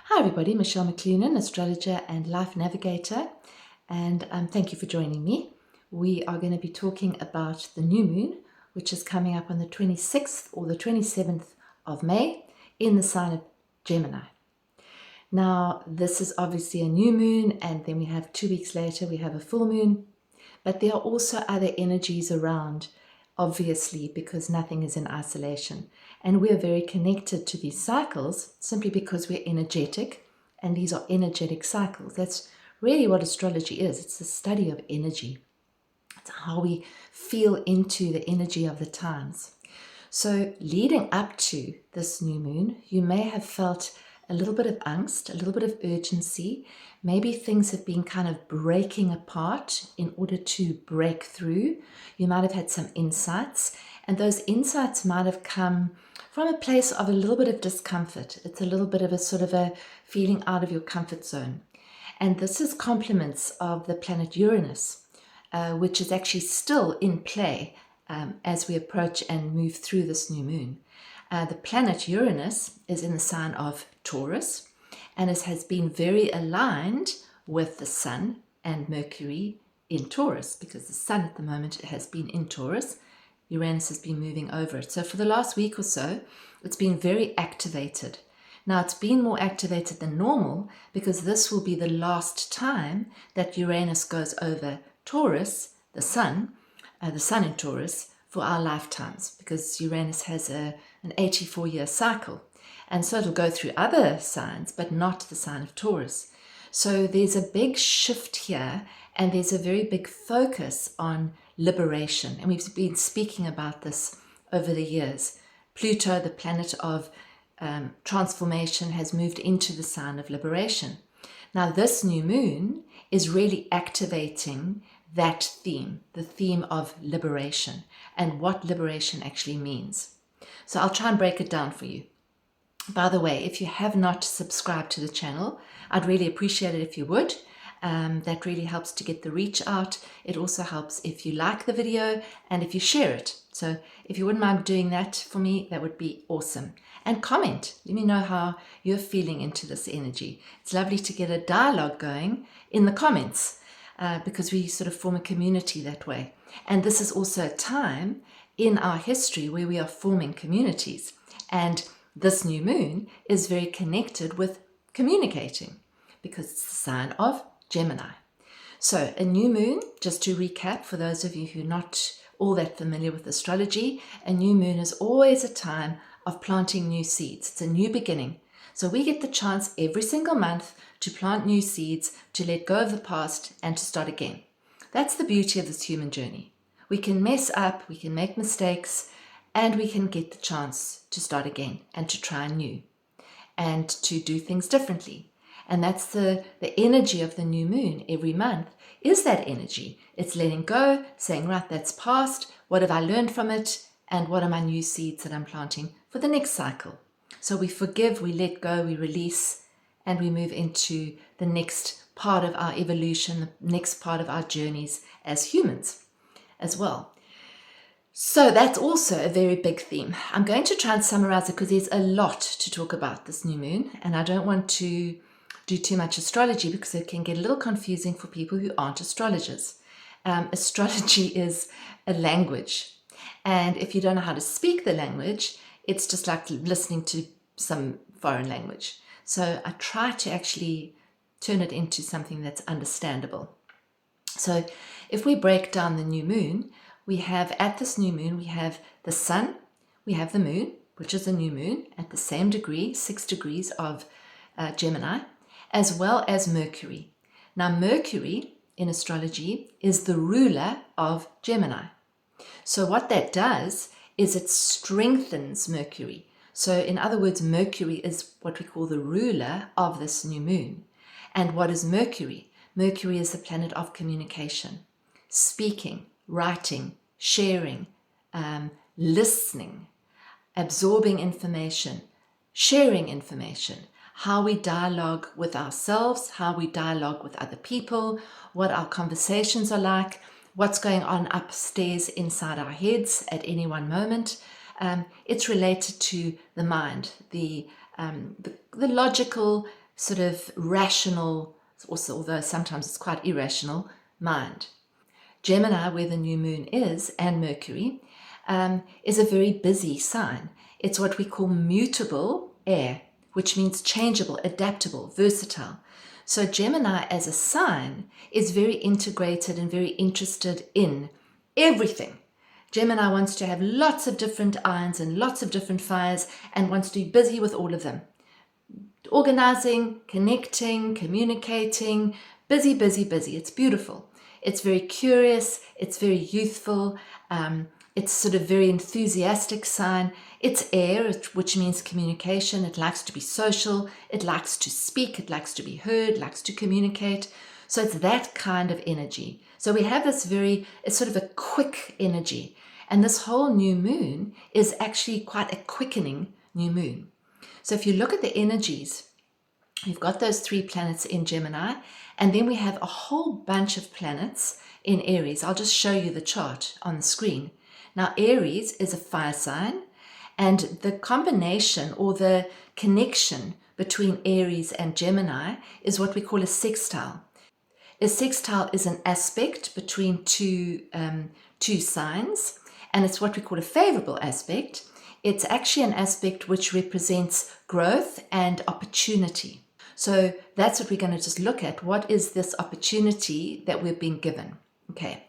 Hi everybody, Michelle McClunan, astrologer and life navigator, and thank you for joining me. We are going to be talking about the new moon, which is coming up on the 26th or the 27th of May in the sign of Gemini. Now, this is obviously a new moon, and then we have 2 weeks later, we have a full moon, but there are also other energies around, obviously, because nothing is in isolation. And we are very connected to these cycles simply because we're energetic, and these are energetic cycles. That's really what astrology is. It's the study of energy. It's how we feel into the energy of the times. So leading up to this new moon, you may have felt a little bit of angst, a little bit of urgency. Maybe things have been kind of breaking apart in order to break through. You might have had some insights, and those insights might have come from a place of a little bit of discomfort. It's a little bit of a sort of a feeling out of your comfort zone. And this is compliments of the planet Uranus, which is actually still in play as we approach and move through this new moon. The planet Uranus is in the sign of Taurus, and it has been very aligned with the Sun and Mercury in Taurus, because the Sun at the moment has been in Taurus. Uranus has been moving over it. So for the last week or so, it's been very activated. Now, it's been more activated than normal because this will be the last time that Uranus goes over Taurus, the Sun in Taurus, for our lifetimes, because Uranus has an 84-year cycle. And so it'll go through other signs, but not the sign of Taurus. So there's a big shift here, and there's a very big focus on liberation. And we've been speaking about this over the years. Pluto, the planet of transformation, has moved into the sign of liberation. Now, this new moon is really activating that theme, the theme of liberation, and what liberation actually means. So I'll try and break it down for you. By the way, if you have not subscribed to the channel, I'd really appreciate it if you would. That really helps to get the reach out. It also helps if you like the video and if you share it. So if you wouldn't mind doing that for me, that would be awesome. And comment. Let me know how you're feeling into this energy. It's lovely to get a dialogue going in the comments because we sort of form a community that way. And this is also a time in our history where we are forming communities. And this new moon is very connected with communicating because it's the sign of Gemini. So a new moon, just to recap for those of you who are not all that familiar with astrology, a new moon is always a time of planting new seeds. It's a new beginning. So we get the chance every single month to plant new seeds, to let go of the past and to start again. That's the beauty of this human journey. We can mess up, we can make mistakes, and we can get the chance to start again and to try new and to do things differently. And that's the energy of the new moon every month, is that energy. It's letting go, saying, right, that's past. What have I learned from it? And what are my new seeds that I'm planting for the next cycle? So we forgive, we let go, we release, and we move into the next part of our evolution, the next part of our journeys as humans as well. So that's also a very big theme. I'm going to try and summarize it because there's a lot to talk about this new moon, and I don't want to do too much astrology because it can get a little confusing for people who aren't astrologers. Astrology is a language, and if you don't know how to speak the language, it's just like listening to some foreign language. So I try to actually turn it into something that's understandable. So if we break down the new moon, we have at this new moon, we have the sun, we have the moon, which is a new moon at the same degree, 6 degrees of Gemini, as well as Mercury. Now, Mercury in astrology is the ruler of Gemini. So what that does is it strengthens Mercury. So in other words, Mercury is what we call the ruler of this new moon. And what is Mercury? Mercury is the planet of communication, speaking, writing, sharing, listening, absorbing information, sharing information, how we dialogue with ourselves, how we dialogue with other people, what our conversations are like, what's going on upstairs inside our heads at any one moment. It's related to the mind, the logical sort of rational, also, although sometimes it's quite irrational, mind. Gemini, where the new moon is, and Mercury, is a very busy sign. It's what we call mutable air, which means changeable, adaptable, versatile. So Gemini as a sign is very integrated and very interested in everything. Gemini wants to have lots of different irons and lots of different fires and wants to be busy with all of them. Organizing, connecting, communicating, busy, busy, busy. It's beautiful. It's very curious. It's very youthful. It's sort of very enthusiastic sign. It's air, which means communication. It likes to be social. It likes to speak. It likes to be heard, likes to communicate. So it's that kind of energy. So we have this it's sort of a quick energy. And this whole new moon is actually quite a quickening new moon. So if you look at the energies, you've got those 3 planets in Gemini, and then we have a whole bunch of planets in Aries. I'll just show you the chart on the screen. Now, Aries is a fire sign, and the combination or the connection between Aries and Gemini is what we call a sextile. A sextile is an aspect between two signs, and it's what we call a favorable aspect. It's actually an aspect which represents growth and opportunity. So that's what we're going to just look at. What is this opportunity that we've been given? Okay,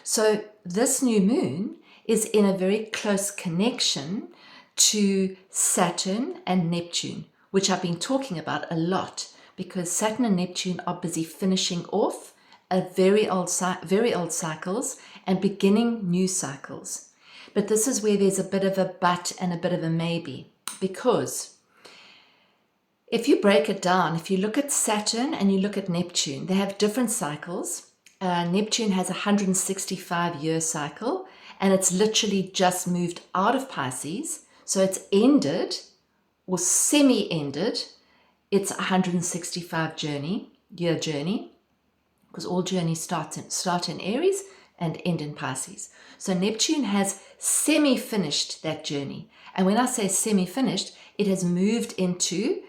so this new moon is in a very close connection to Saturn and Neptune, which I've been talking about a lot because Saturn and Neptune are busy finishing off very old cycles and beginning new cycles. But this is where there's a bit of a but and a bit of a maybe, because if you break it down, if you look at Saturn and you look at Neptune, they have different cycles. Neptune has a 165-year cycle, and it's literally just moved out of Pisces. So it's ended or semi-ended its 165-year journey, because all journeys start in Aries and end in Pisces. So Neptune has semi-finished that journey. And when I say semi-finished, it has moved into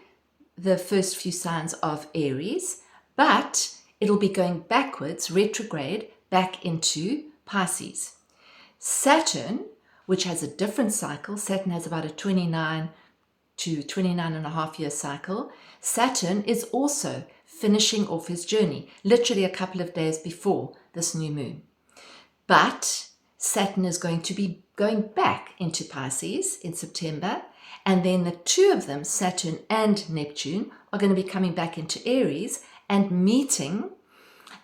the first few signs of Aries, but it'll be going backwards, retrograde, back into Pisces. Saturn, which has a different cycle, Saturn has about a 29 to 29.5-year cycle. Saturn is also finishing off his journey, literally a couple of days before this new moon. But Saturn is going to be going back into Pisces in September, and then the two of them, Saturn and Neptune, are going to be coming back into Aries and meeting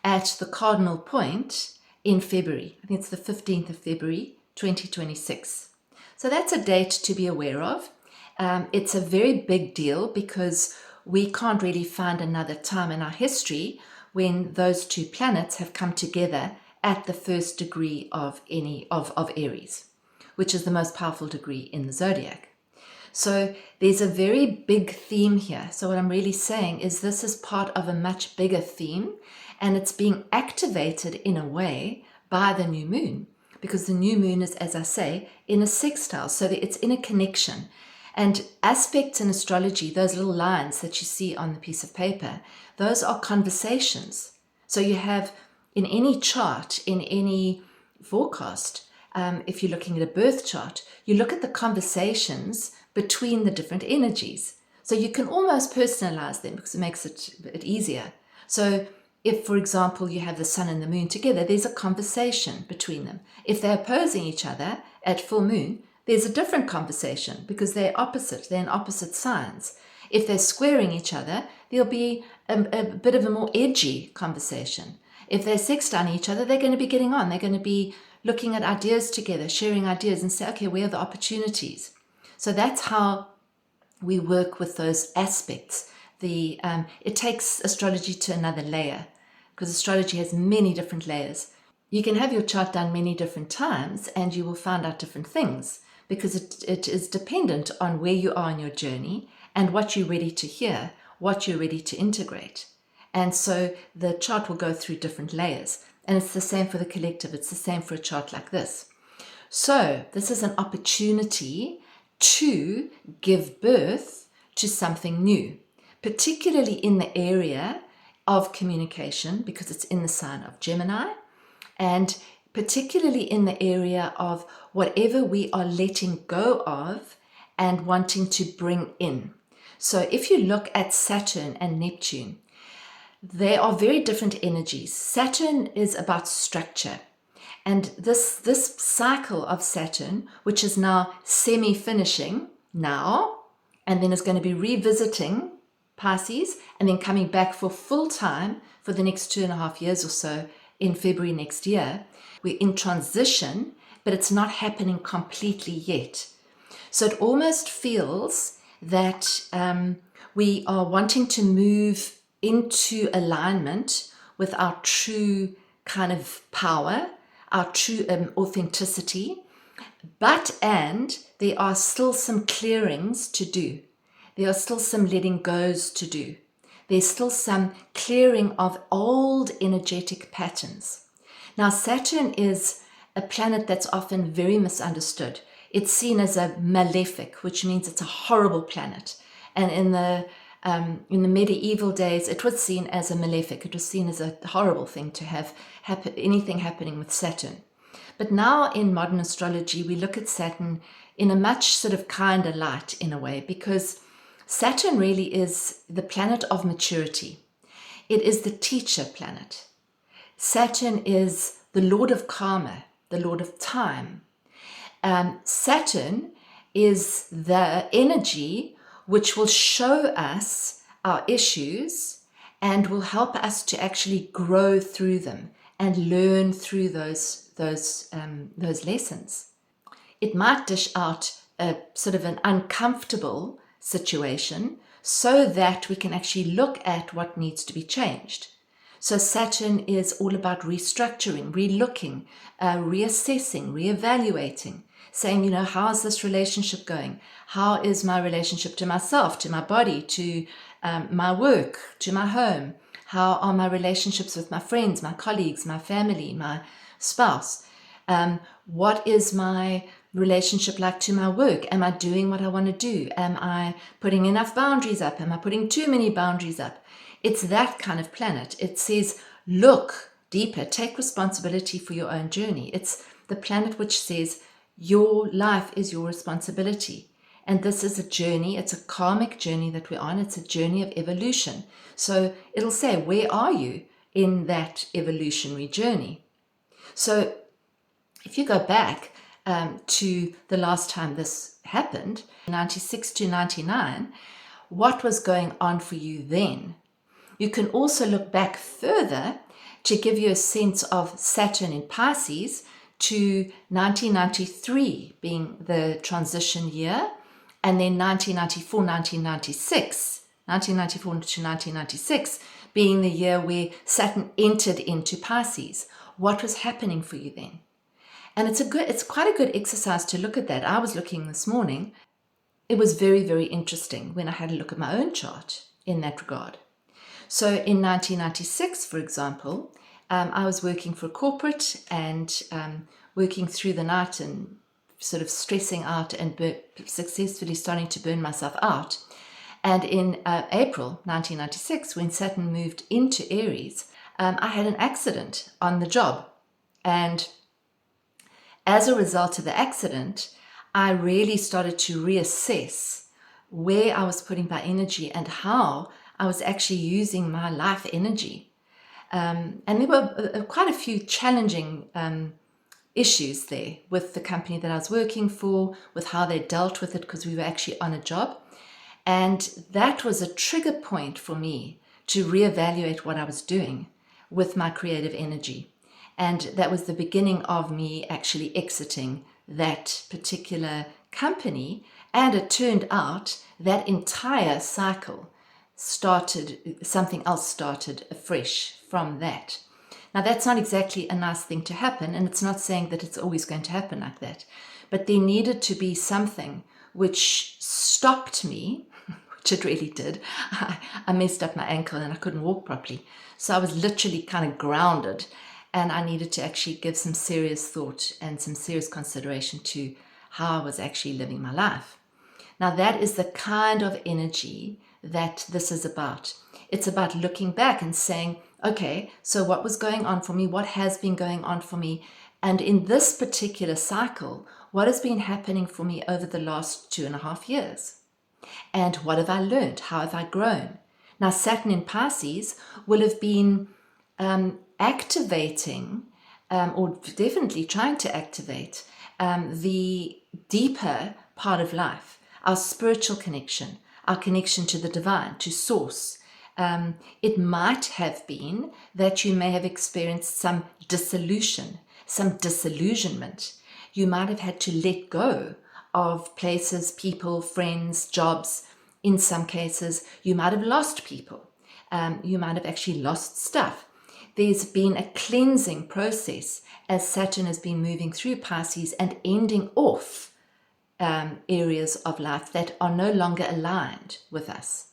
at the cardinal point in February. I think it's the 15th of February, 2026. So that's a date to be aware of. It's a very big deal because we can't really find another time in our history when those two planets have come together at the first degree of Aries, which is the most powerful degree in the zodiac. So there's a very big theme here. So what I'm really saying is this is part of a much bigger theme, and it's being activated in a way by the new moon, because the new moon is, as I say, in a sextile, so that it's in a connection. And aspects in astrology, those little lines that you see on the piece of paper, those are conversations. So you have in any chart, in any forecast, if you're looking at a birth chart, you look at the conversations between the different energies. So you can almost personalize them because it makes it a bit easier. So if, for example, you have the sun and the moon together, there's a conversation between them. If they're opposing each other at full moon, there's a different conversation because they're opposite, they're in opposite signs. If they're squaring each other, there'll be a bit of a more edgy conversation. If they're sextiling each other, they're going to be getting on. They're going to be looking at ideas together, sharing ideas and say, okay, where are the opportunities? So that's how we work with those aspects. It takes astrology to another layer because astrology has many different layers. You can have your chart done many different times and you will find out different things because it is dependent on where you are in your journey and what you're ready to hear, what you're ready to integrate. And so the chart will go through different layers. And it's the same for the collective. It's the same for a chart like this. So this is an opportunity to give birth to something new. particularly in the area of communication, because it's in the sign of Gemini, and particularly in the area of whatever we are letting go of and wanting to bring in. So if you look at Saturn and Neptune, they are very different energies. Saturn is about structure. And this cycle of Saturn, which is now semi-finishing now, and then is going to be revisiting Pisces, and then coming back for full time for the next 2.5 years or so in February next year. We're in transition, but it's not happening completely yet. So it almost feels that we are wanting to move into alignment with our true kind of power, our true authenticity, and there are still some clearings to do. There are still some letting goes to do. There's still some clearing of old energetic patterns. Now, Saturn is a planet that's often very misunderstood. It's seen as a malefic, which means it's a horrible planet. And in the medieval days, it was seen as a malefic. It was seen as a horrible thing to have anything happening with Saturn. But now in modern astrology, we look at Saturn in a much sort of kinder light in a way, because Saturn really is the planet of maturity. It is the teacher planet. Saturn is the Lord of karma, the Lord of time. Saturn is the energy which will show us our issues and will help us to actually grow through them and learn through those lessons. It might dish out a sort of an uncomfortable situation so that we can actually look at what needs to be changed. So Saturn is all about restructuring, relooking, reassessing, reevaluating, saying, how is this relationship going? How is my relationship to myself, to my body, to my work, to my home? How are my relationships with my friends, my colleagues, my family, my spouse? What is my relationship like to my work? Am I doing what I want to do? Am I putting enough boundaries up? Am I putting too many boundaries up? It's that kind of planet. It says, look deeper, take responsibility for your own journey. It's the planet which says, your life is your responsibility. And this is a journey. It's a karmic journey that we're on. It's a journey of evolution. So it'll say, where are you in that evolutionary journey? So if you go back to the last time this happened, 96 to 99, what was going on for you then? You can also look back further to give you a sense of Saturn in Pisces to 1993 being the transition year, and then 1994 to 1996 being the year where Saturn entered into Pisces. What was happening for you then? And it's quite a good exercise to look at that. I was looking this morning. It was very, very interesting when I had a look at my own chart in that regard. So in 1996, for example, I was working for a corporate and working through the night and sort of stressing out and successfully starting to burn myself out. And in April 1996, when Saturn moved into Aries, I had an accident on the job. And as a result of the accident, I really started to reassess where I was putting my energy and how I was actually using my life energy. And there were quite a few challenging issues there with the company that I was working for, with how they dealt with it, because we were actually on a job. And that was a trigger point for me to reevaluate what I was doing with my creative energy. And that was the beginning of me actually exiting that particular company. And it turned out that entire cycle something else started afresh from that. Now, that's not exactly a nice thing to happen, and it's not saying that it's always going to happen like that. But there needed to be something which stopped me, which it really did. I messed up my ankle and I couldn't walk properly. So I was literally kind of grounded, and I needed to actually give some serious thought and some serious consideration to how I was actually living my life. Now, that is the kind of energy that this is about. It's about looking back and saying, okay, so what was going on for me? What has been going on for me? And in this particular cycle, what has been happening for me over the last 2.5 years? And what have I learned? How have I grown? Now, Saturn in Pisces will have been activating, or definitely trying to activate, the deeper part of life, our spiritual connection, our connection to the divine, to source. It might have been that you may have experienced some dissolution, some disillusionment. You might have had to let go of places, people, friends, jobs. In some cases, you might have lost people. You might have actually lost stuff. There's been a cleansing process as Saturn has been moving through Pisces and ending off areas of life that are no longer aligned with us.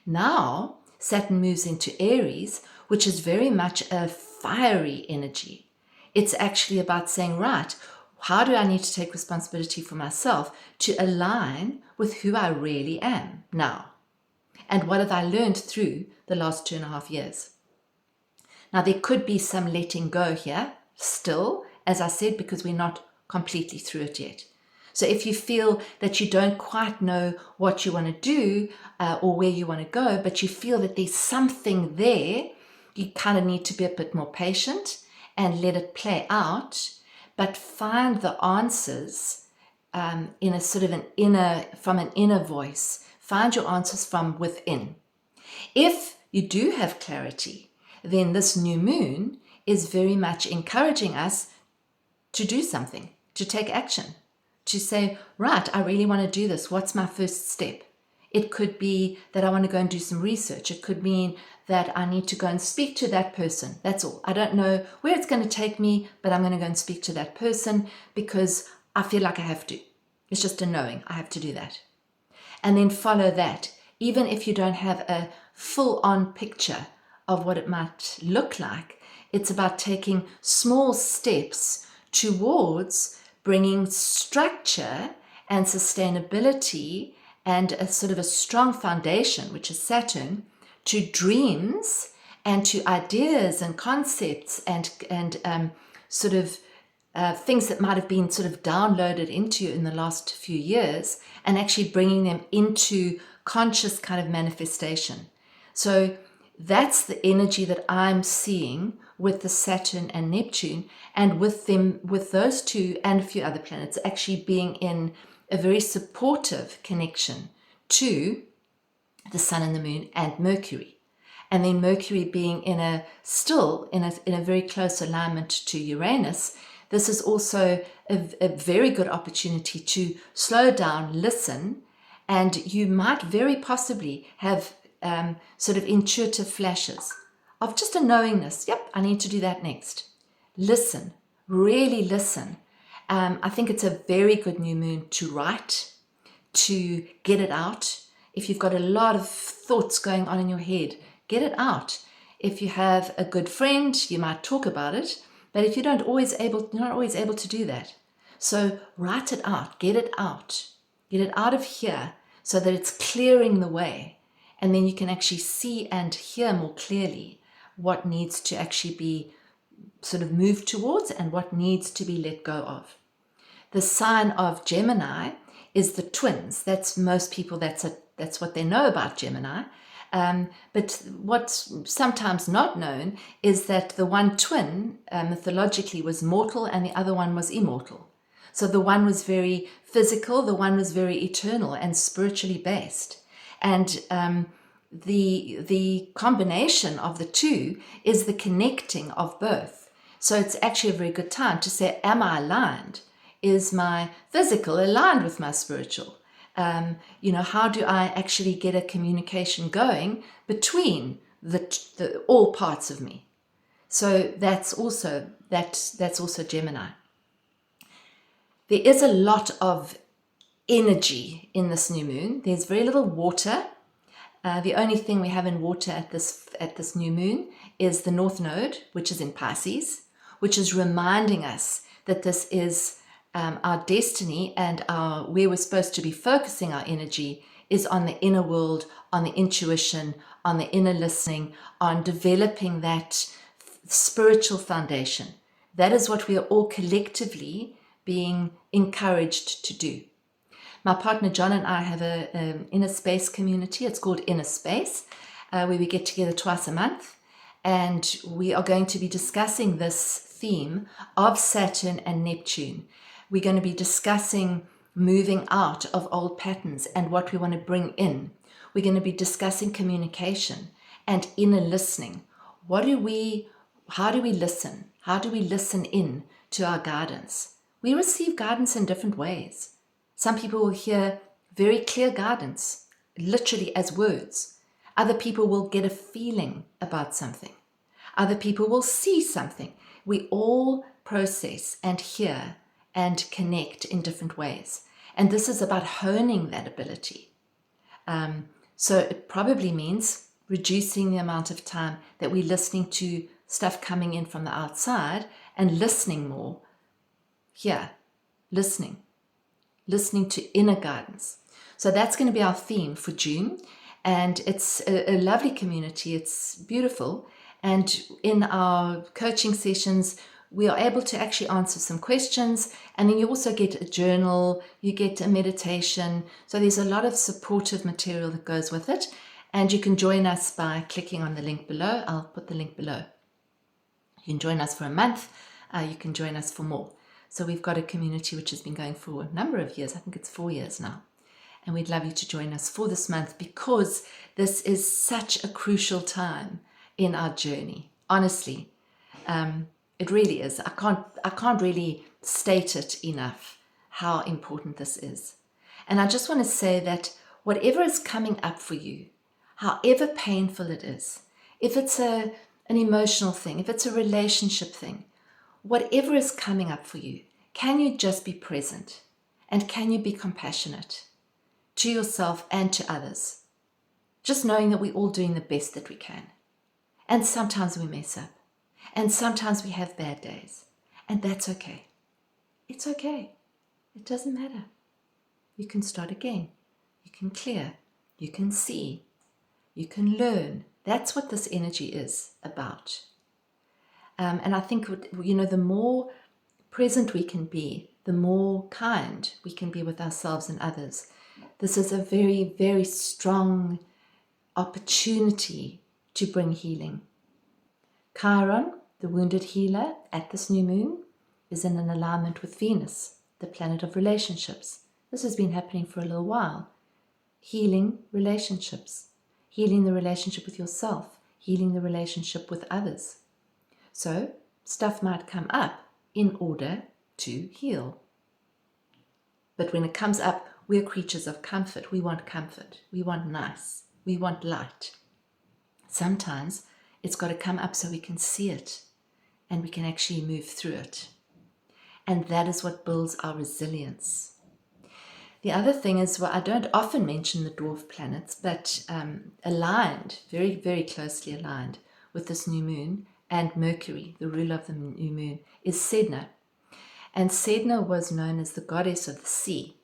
Now, Saturn moves into Aries, which is very much a fiery energy. It's actually about saying, right, how do I need to take responsibility for myself to align with who I really am now? And what have I learned through the last 2.5 years? Now, there could be some letting go here still, as I said, because we're not completely through it yet. So if you feel that you don't quite know what you want to do or where you want to go, but you feel that there's something there, you kind of need to be a bit more patient and let it play out, but find the answers in a sort of from an inner voice. Find your answers from within. If you do have clarity, then this new moon is very much encouraging us to do something, to take action, to say, right, I really want to do this. What's my first step? It could be that I want to go and do some research. It could mean that I need to go and speak to that person. That's all. I don't know where it's going to take me, but I'm going to go and speak to that person because I feel like I have to. It's just a knowing. I have to do that. And then follow that. Even if you don't have a full-on picture of what it might look like, it's about taking small steps towards bringing structure and sustainability and a sort of a strong foundation, which is Saturn, to dreams and to ideas and concepts and sort of things that might have been sort of downloaded into you in the last few years, and actually bringing them into conscious kind of manifestation. So that's the energy that I'm seeing with the Saturn and Neptune, and with those two and a few other planets actually being in a very supportive connection to the Sun and the Moon and Mercury. And then Mercury being still in a very close alignment to Uranus. This is also a very good opportunity to slow down, listen, and you might very possibly have sort of intuitive flashes of just a knowingness. Yep, I need to do that next. Listen, really listen. I think it's a very good new moon to write, to get it out. If you've got a lot of thoughts going on in your head, get it out. If you have a good friend, you might talk about it, but if you're not always able to do that. So write it out, get it out of here so that it's clearing the way. And then you can actually see and hear more clearly what needs to actually be sort of moved towards and what needs to be let go of. The sign of Gemini is the twins. That's most people, that's what they know about Gemini. But what's sometimes not known is that the one twin mythologically was mortal and the other one was immortal. So the one was very physical, the one was very eternal and spiritually based. And the combination of the two is the connecting of both. So it's actually a very good time to say, am I aligned? Is my physical aligned with my spiritual? How do I actually get a communication going between the all parts of me? So that's also Gemini. There is a lot of energy in this new moon. There's very little water. The only thing we have in water at this new moon is the North Node, which is in Pisces, which is reminding us that this is our destiny and where we're supposed to be focusing our energy is on the inner world, on the intuition, on the inner listening, on developing that spiritual foundation. That is what we are all collectively being encouraged to do. My partner John and I have an inner space community. It's called Inner Space, where we get together twice a month. And we are going to be discussing this theme of Saturn and Neptune. We're going to be discussing moving out of old patterns and what we want to bring in. We're going to be discussing communication and inner listening. How do we listen? How do we listen in to our guidance? We receive guidance in different ways. Some people will hear very clear guidance, literally as words. Other people will get a feeling about something. Other people will see something. We all process and hear and connect in different ways. And this is about honing that ability. So it probably means reducing the amount of time that we're listening to stuff coming in from the outside and listening more here, listening to inner guidance. So that's going to be our theme for June. And it's a lovely community. It's beautiful. And in our coaching sessions, we are able to actually answer some questions. And then you also get a journal, you get a meditation. So there's a lot of supportive material that goes with it. And you can join us by clicking on the link below. I'll put the link below. You can join us for a month. You can join us for more. So we've got a community which has been going for a number of years. I think it's 4 years now. And we'd love you to join us for this month because this is such a crucial time in our journey. Honestly, it really is. I can't really state it enough how important this is. And I just want to say that whatever is coming up for you, however painful it is, if it's an emotional thing, if it's a relationship thing, whatever is coming up for you, can you just be present? And can you be compassionate to yourself and to others? Just knowing that we're all doing the best that we can. And sometimes we mess up. And sometimes we have bad days. And that's okay. It's okay. It doesn't matter. You can start again. You can clear. You can see. You can learn. That's what this energy is about. And I think, the more present we can be, the more kind we can be with ourselves and others. This is a very, very strong opportunity to bring healing. Chiron, the wounded healer at this new moon, is in an alignment with Venus, the planet of relationships. This has been happening for a little while. Healing relationships, healing the relationship with yourself, healing the relationship with others. So stuff might come up in order to heal. But when it comes up, we're creatures of comfort. We want comfort. We want nice. We want light. Sometimes it's got to come up so we can see it and we can actually move through it. And that is what builds our resilience. The other thing is, I don't often mention the dwarf planets, but aligned, very, very closely aligned with this new moon and Mercury, the ruler of the new moon, is Sedna. And Sedna was known as the goddess of the sea.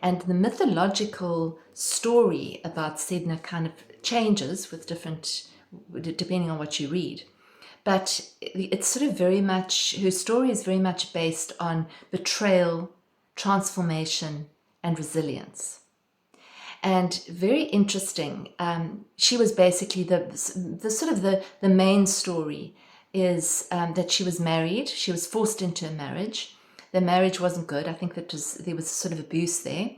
And the mythological story about Sedna kind of changes with depending on what you read. But it's sort of very much, her story is very much based on betrayal, transformation, and resilience. And very interesting, she was basically the main story is that she was married. She was forced into a marriage. The marriage wasn't good. I think there was sort of abuse there.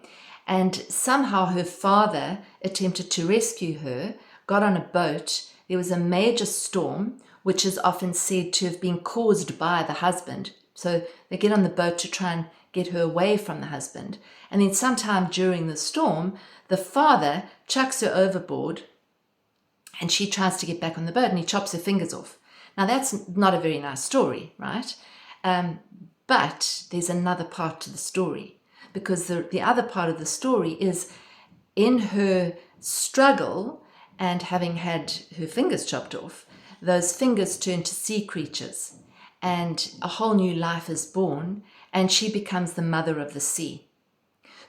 And somehow her father attempted to rescue her, got on a boat. There was a major storm, which is often said to have been caused by the husband. So they get on the boat to try and get her away from the husband. And then sometime during the storm, the father chucks her overboard and she tries to get back on the boat and he chops her fingers off. Now that's not a very nice story, right? But there's another part to the story, because the other part of the story is in her struggle and having had her fingers chopped off, those fingers turn to sea creatures and a whole new life is born and she becomes the mother of the sea.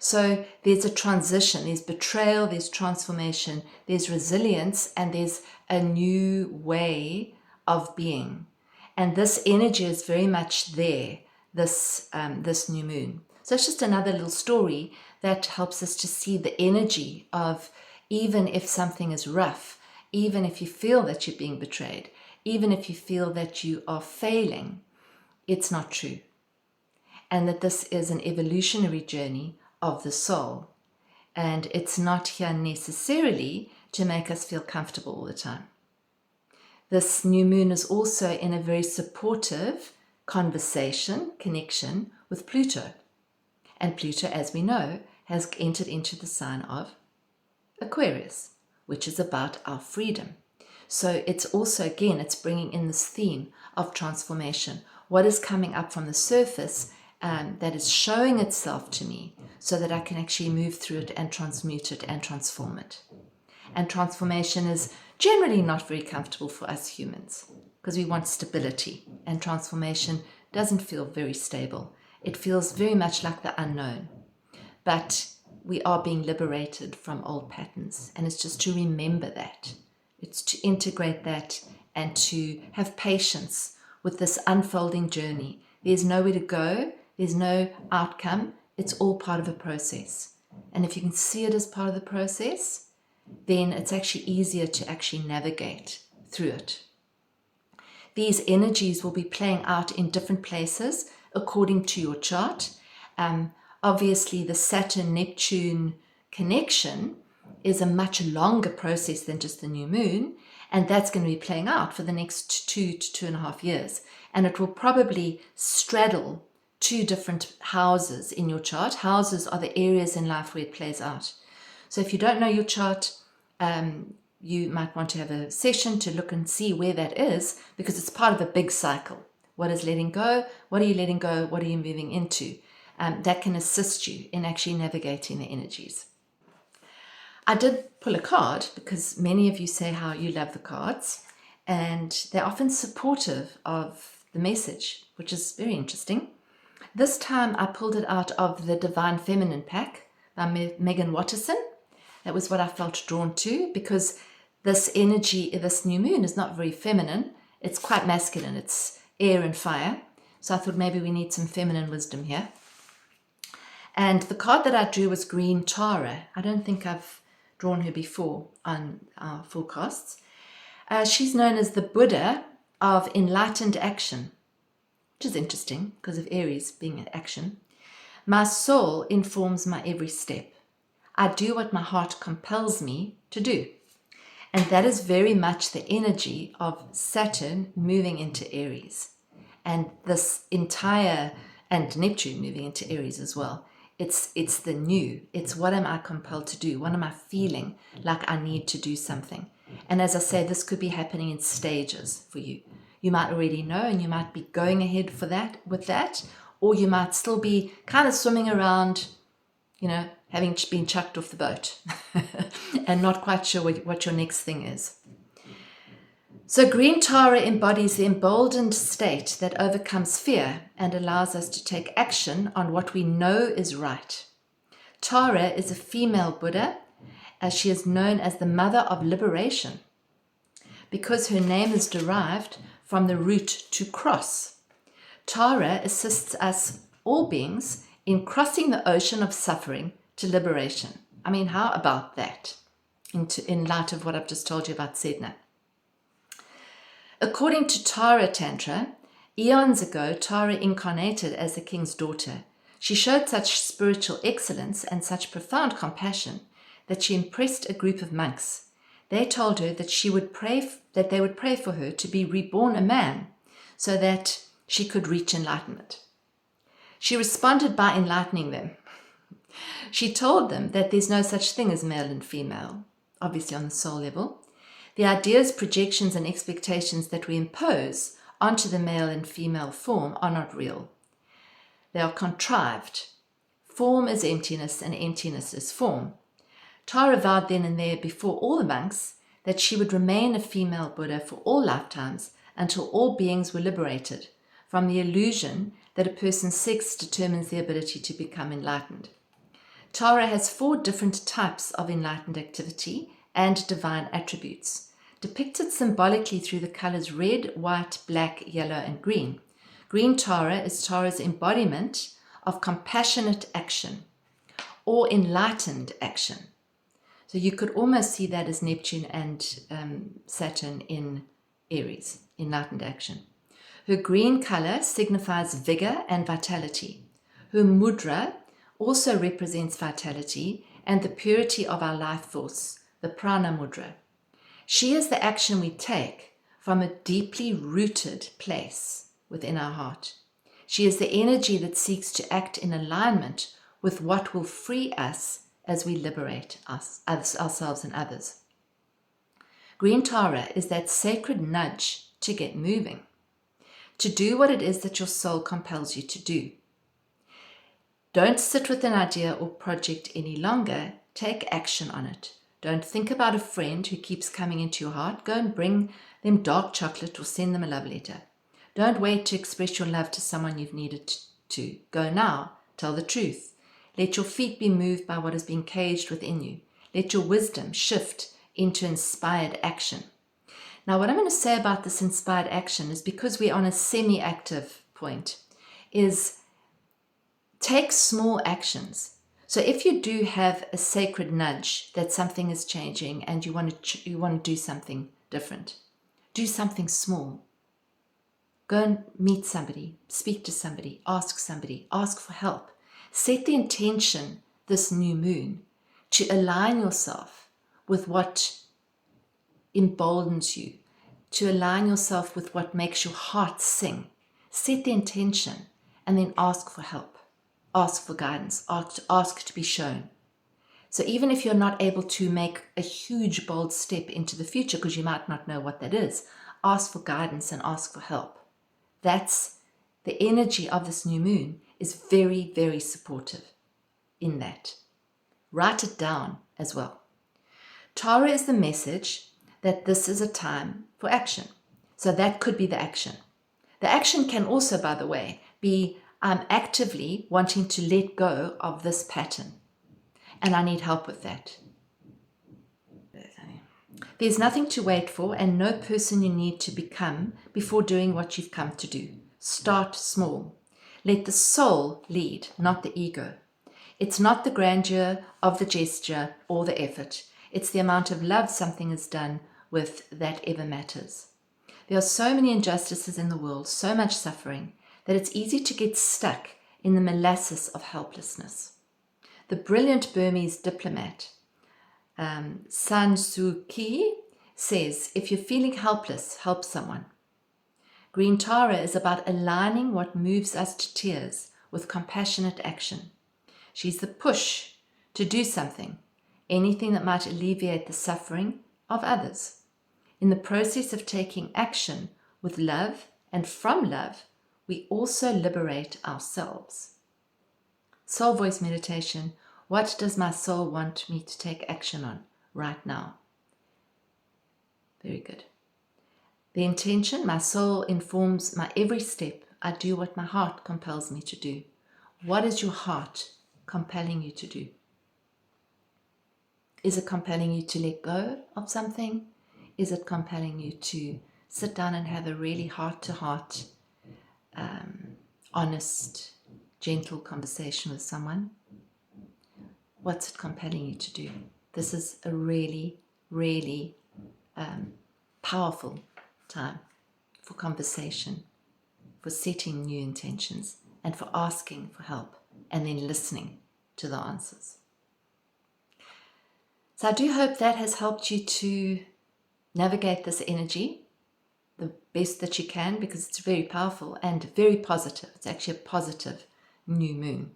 So there's a transition, there's betrayal, there's transformation, there's resilience, and there's a new way of being. And this energy is very much there, this new moon. So it's just another little story that helps us to see the energy of, even if something is rough, even if you feel that you're being betrayed, even if you feel that you are failing, it's not true. And that this is an evolutionary journey of the soul. And it's not here necessarily to make us feel comfortable all the time. This new moon is also in a very supportive connection with Pluto. And Pluto, as we know, has entered into the sign of Aquarius, which is about our freedom. So it's also, again, it's bringing in this theme of transformation. What is coming up from the surface that is showing itself to me so that I can actually move through it and transmute it and transform it. And transformation is generally not very comfortable for us humans because we want stability, and transformation doesn't feel very stable. It feels very much like the unknown. But we are being liberated from old patterns, and it's just to remember that. It's to integrate that and to have patience with this unfolding journey. There's nowhere to go. There's no outcome. It's all part of a process. And if you can see it as part of the process, then it's actually easier to actually navigate through it. These energies will be playing out in different places according to your chart. Obviously, the Saturn-Neptune connection is a much longer process than just the new moon, and that's going to be playing out for the next 2 to 2.5 years. And it will probably straddle 2 different houses in your chart. Houses are the areas in life where it plays out. So if you don't know your chart, you might want to have a session to look and see where that is, because it's part of a big cycle. What is letting go? What are you letting go? What are you moving into? That can assist you in actually navigating the energies. I did pull a card because many of you say how you love the cards, and they're often supportive of the message, which is very interesting. This time I pulled it out of the Divine Feminine pack by Megan Watterson. That was what I felt drawn to, because this energy, this new moon, is not very feminine. It's quite masculine. It's air and fire. So I thought maybe we need some feminine wisdom here. And the card that I drew was Green Tara. I don't think I've drawn her before on our forecasts. She's known as the Buddha of enlightened action, which is interesting because of Aries being in action. My soul informs my every step. I do what my heart compels me to do. And that is very much the energy of Saturn moving into Aries. And this entire, and Neptune moving into Aries as well. It's the new. It's what am I compelled to do? What am I feeling like I need to do something? And as I say, this could be happening in stages for you. You might already know, and you might be going ahead with that, or you might still be kind of swimming around, having been chucked off the boat and not quite sure what your next thing is. So Green Tara embodies the emboldened state that overcomes fear and allows us to take action on what we know is right. Tara is a female Buddha, as she is known as the mother of liberation, because her name is derived from the root to cross. Tara assists us, all beings, in crossing the ocean of suffering to liberation. I mean, how about that in light of what I've just told you about Sedna? According to Tara Tantra, eons ago, Tara incarnated as the king's daughter. She showed such spiritual excellence and such profound compassion that she impressed a group of monks. They told her that they would pray for her to be reborn a man so that she could reach enlightenment. She responded by enlightening them. She told them that there's no such thing as male and female, obviously on the soul level. The ideas, projections, and expectations that we impose onto the male and female form are not real. They are contrived. Form is emptiness, and emptiness is form. Tara vowed then and there before all the monks that she would remain a female Buddha for all lifetimes until all beings were liberated from the illusion that a person's sex determines the ability to become enlightened. Tara has 4 different types of enlightened activity and divine attributes, depicted symbolically through the colors red, white, black, yellow, and green. Green Tara is Tara's embodiment of compassionate action or enlightened action. So you could almost see that as Neptune and Saturn in Aries, enlightened action. Her green color signifies vigor and vitality. Her mudra also represents vitality and the purity of our life force, the prana mudra. She is the action we take from a deeply rooted place within our heart. She is the energy that seeks to act in alignment with what will free us as we liberate ourselves and others. Green Tara is that sacred nudge to get moving, to do what it is that your soul compels you to do. Don't sit with an idea or project any longer. Take action on it. Don't think about a friend who keeps coming into your heart. Go and bring them dark chocolate or send them a love letter. Don't wait to express your love to someone you've needed to. Go now. Tell the truth. Let your feet be moved by what is being caged within you. Let your wisdom shift into inspired action. Now, what I'm going to say about this inspired action is, because we're on a semi-active point, is take small actions. So if you do have a sacred nudge that something is changing and you want to do something different, do something small. Go and meet somebody, speak to somebody, ask for help. Set the intention this new moon to align yourself with what emboldens you, to align yourself with what makes your heart sing. Set the intention and then ask for help, ask for guidance, ask to be shown. So even if you're not able to make a huge, bold step into the future because you might not know what that is, ask for guidance and ask for help. That's the energy of this new moon, is very, very supportive in that. Write it down as well. Tara is the message that this is a time for action. So that could be the action. The action can also, by the way, be I'm actively wanting to let go of this pattern and I need help with that. There's nothing to wait for and no person you need to become before doing what you've come to do. Start small. Let the soul lead, not the ego. It's not the grandeur of the gesture or the effort. It's the amount of love something is done with that ever matters. There are so many injustices in the world, so much suffering, that it's easy to get stuck in the molasses of helplessness. The brilliant Burmese diplomat San Suu Kyi says, if you're feeling helpless, help someone. Green Tara is about aligning what moves us to tears with compassionate action. She's the push to do something, anything that might alleviate the suffering of others. In the process of taking action with love and from love, we also liberate ourselves. Soul voice meditation. What does my soul want me to take action on right now? Very good. The intention, my soul informs my every step. I do what my heart compels me to do. What is your heart compelling you to do? Is it compelling you to let go of something? Is it compelling you to sit down and have a really heart-to-heart, honest, gentle conversation with someone? What's it compelling you to do? This is a really, really powerful time for conversation, for setting new intentions, and for asking for help, and then listening to the answers. So I do hope that has helped you to navigate this energy the best that you can, because it's very powerful and very positive. It's actually a positive new moon.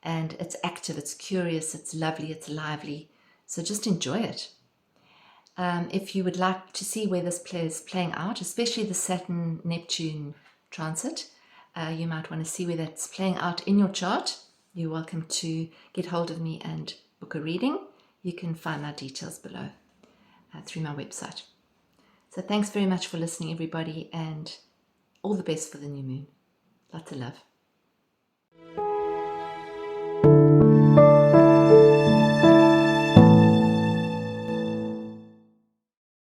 And it's active, it's curious, it's lovely, it's lively. So just enjoy it. If you would like to see where this is playing out, especially the Saturn-Neptune transit, you might want to see where that's playing out in your chart. You're welcome to get hold of me and book a reading. You can find my details below through my website. So thanks very much for listening, everybody, and all the best for the new moon. Lots of love.